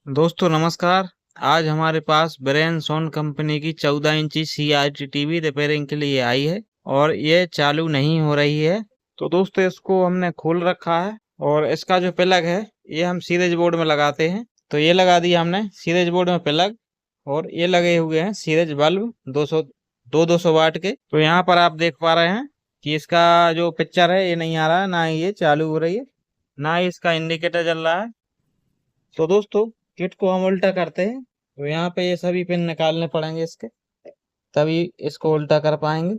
दोस्तों नमस्कार। आज हमारे पास ब्रेनसॉन कंपनी की 14 इंची CRT टीवी रिपेयरिंग के लिए आई है और ये चालू नहीं हो रही है। तो दोस्तों इसको हमने खोल रखा है और इसका जो प्लग है ये हम सीरीज बोर्ड में लगाते हैं। तो ये लगा दिया हमने सीरीज बोर्ड में प्लग और ये लगे हुए हैं सीरीज बल्ब 200 वाट के। तो यहाँ पर आप देख पा रहे हैं कि इसका जो पिक्चर है ये नहीं आ रहा है, ना ही ये चालू हो रही है, ना ही इसका इंडिकेटर जल रहा है। तो दोस्तों किट को हम उल्टा करते हैं तो यहाँ पे ये सभी पिन निकालने पड़ेंगे इसके, तभी इसको उल्टा कर पाएंगे।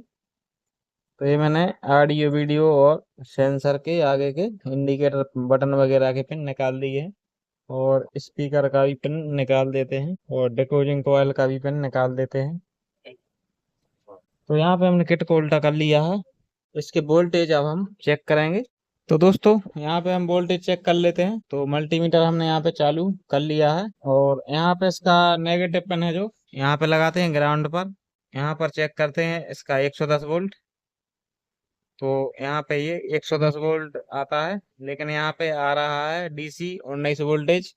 तो ये मैंने ऑडियो वीडियो और सेंसर के आगे के इंडिकेटर बटन वगैरह के पिन निकाल दिए हैं और स्पीकर का भी पिन निकाल देते हैं और डिकोडिंग कॉइल का भी पिन निकाल देते हैं। तो यहाँ पे हमने किट को उल्टा कर लिया है। इसके वोल्टेज अब हम चेक करेंगे। तो दोस्तों यहाँ पे हम वोल्टेज चेक कर लेते हैं। तो मल्टीमीटर हमने यहाँ पे चालू कर लिया है और यहाँ पे इसका नेगेटिव पिन है जो यहाँ पे लगाते हैं ग्राउंड पर। यहाँ पर चेक करते हैं इसका 110 वोल्ट। तो यहाँ पे ये 110 वोल्ट आता है, लेकिन यहाँ पे आ रहा है DC 19 वोल्टेज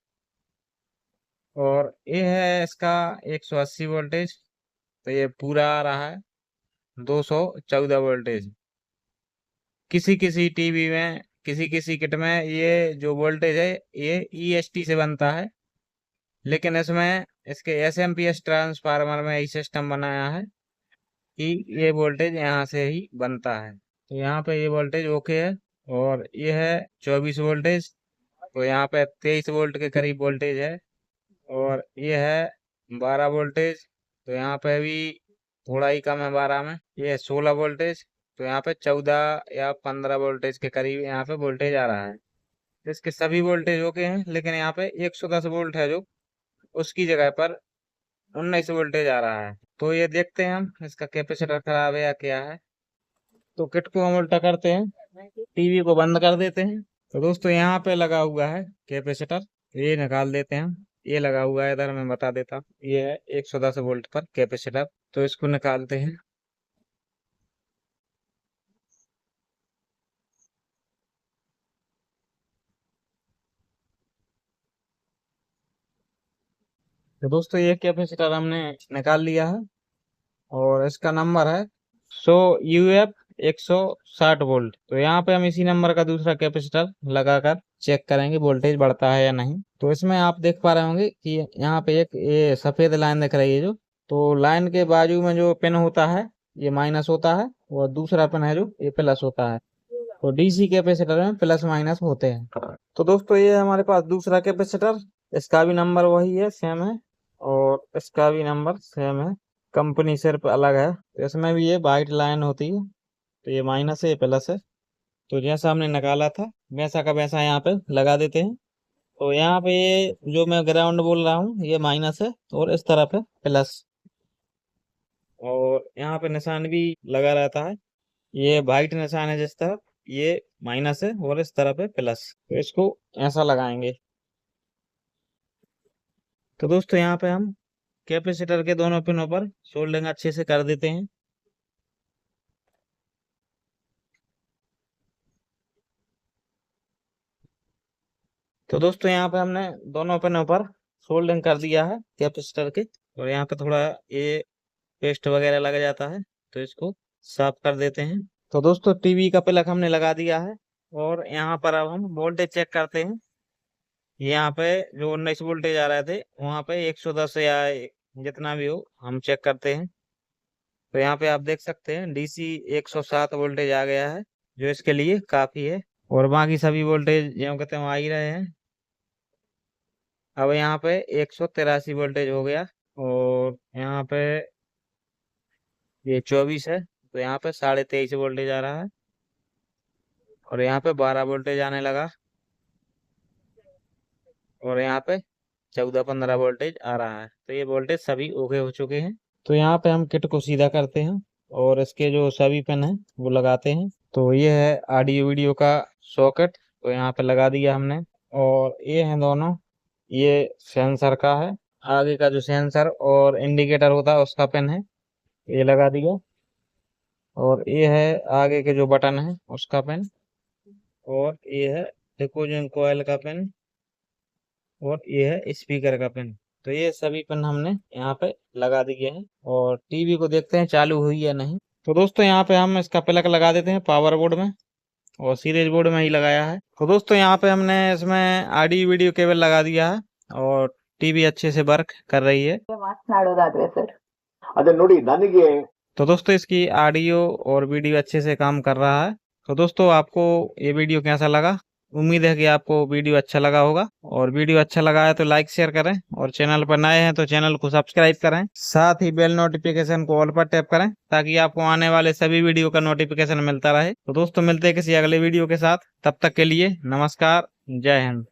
और ये है इसका 180 वोल्टेज। तो ये पूरा आ रहा है 214 वोल्टेज। किसी किसी टीवी में, किसी किसी किट में ये जो वोल्टेज है ये EST से बनता है, लेकिन इसमें इसके SMPS ट्रांसफार्मर में यही सिस्टम बनाया है कि ये वोल्टेज यहाँ से ही बनता है। तो यहाँ पे ये वोल्टेज ओके है और ये है 24 वोल्टेज। तो यहाँ पे 23 वोल्ट के करीब वोल्टेज है और ये है 12 वोल्टेज। तो यहाँ पे भी थोड़ा ही कम है 12 में। ये है 16 वोल्टेज। तो यहाँ पे 14 या 15 वोल्टेज के करीब यहाँ पे वोल्टेज आ रहा है। तो इसके सभी वोल्टेज ओके हैं, लेकिन यहाँ पे 110 वोल्ट है जो उसकी जगह पर 19 वोल्टेज आ रहा है। तो ये देखते हैं हम इसका कैपेसिटर खराब है या क्या है। तो किट को हम उल्टा करते हैं, टीवी को बंद कर देते हैं। तो दोस्तों यहाँ पे लगा हुआ है कैपेसिटर, ये निकाल देते हैं हम। ये लगा हुआ है इधर, मैं बता देता हूँ, ये है 110 वोल्ट पर कैपेसिटर। तो इसको निकालते हैं। तो दोस्तों ये कैपेसिटर हमने निकाल लिया है और इसका नंबर है 100 UF 160 वोल्ट। तो यहाँ पे हम इसी नंबर का दूसरा कैपेसिटर लगाकर चेक करेंगे वोल्टेज बढ़ता है या नहीं। तो इसमें आप देख पा रहे होंगे कि यहाँ पे एक ये सफेद लाइन दिख रही है जो, तो लाइन के बाजू में जो पिन होता है ये माइनस होता है और दूसरा पिन है जो ये प्लस होता है। तो DC कैपेसिटर में प्लस माइनस होते हैं। तो दोस्तों ये हमारे पास दूसरा कैपेसिटर, इसका भी नंबर वही है, सेम है और इसका भी नंबर सेम है, कंपनी सिर्फ अलग है। तो इसमें भी ये वाइट लाइन होती है, तो ये माइनस है ये प्लस है। तो जैसा हमने निकाला था वैसा का वैसा यहाँ पे लगा देते हैं। तो यहाँ पे ये जो मैं ग्राउंड बोल रहा हूँ ये माइनस है और इस तरफ है प्लस, और यहाँ पे निशान भी लगा रहता है। ये वाइट निशान है जिस तरफ ये माइनस है और इस तरफ है प्लस। तो इसको ऐसा लगाएंगे। तो दोस्तों यहाँ पे हम कैपेसिटर के दोनों पिनों पर सोल्डरिंग अच्छे से कर देते हैं। तो दोस्तों यहाँ पे हमने दोनों पिनों पर सोल्डरिंग कर दिया है कैपेसिटर के, और यहाँ पे थोड़ा ये पेस्ट वगैरह लग जाता है, तो इसको साफ कर देते हैं। तो दोस्तों टीवी का प्लग हमने लगा दिया है और यहाँ पर अब हम वोल्टेज चेक करते हैं। यहाँ पे जो 19 वोल्टेज आ रहे थे वहाँ पे 110 या जितना भी हो हम चेक करते हैं। तो यहाँ पे आप देख सकते हैं DC 107 वोल्टेज आ गया है, जो इसके लिए काफी है। और बाकी सभी वोल्टेज जो कहते हैं वो आ ही रहे हैं। अब यहाँ पे 183 वोल्टेज हो गया और यहाँ पे ये 24 है, तो यहाँ पे 23.5 वोल्टेज आ रहा है और यहाँ पे 12 वोल्टेज आने लगा और यहाँ पे 14-15 वोल्टेज आ रहा है। तो ये वोल्टेज सभी ओके हो चुके हैं। तो यहाँ पे हम किट को सीधा करते हैं और इसके जो सभी पिन है वो लगाते हैं। तो ये है ऑडियो वीडियो का सॉकेट, तो यहाँ पे लगा दिया हमने। और ये है दोनों, ये सेंसर का है, आगे का जो सेंसर और इंडिकेटर होता है उसका पिन है, ये लगा दिया। और ये है आगे के जो बटन है उसका पिन, और ये है डिकोजन कोयल का पिन, और ये है स्पीकर का पिन। तो ये सभी पिन हमने यहाँ पे लगा दिए हैं और टीवी को देखते हैं चालू हुई या नहीं। तो दोस्तों यहाँ पे हम इसका प्लग लगा देते हैं पावर बोर्ड में और सीरीज बोर्ड में ही लगाया है। तो दोस्तों यहाँ पे हमने इसमें ऑडियो वीडियो केबल लगा दिया है और टीवी अच्छे से वर्क कर रही है। ಮಾತನಾಡೋದಾದ್ರೆ ಸರ್ ಅದೇ ನೋಡಿ ನನಗೆ तो दोस्तों इसकी ऑडियो और वीडियो अच्छे से काम कर रहा है। तो दोस्तों आपको ये वीडियो कैसा लगा? उम्मीद है कि आपको वीडियो अच्छा लगा होगा और वीडियो अच्छा लगा है तो लाइक शेयर करें और चैनल पर नए हैं तो चैनल को सब्सक्राइब करें। साथ ही बेल नोटिफिकेशन को ऑल पर टैप करें ताकि आपको आने वाले सभी वीडियो का नोटिफिकेशन मिलता रहे। तो दोस्तों मिलते हैं किसी अगले वीडियो के साथ, तब तक के लिए नमस्कार, जय हिंद।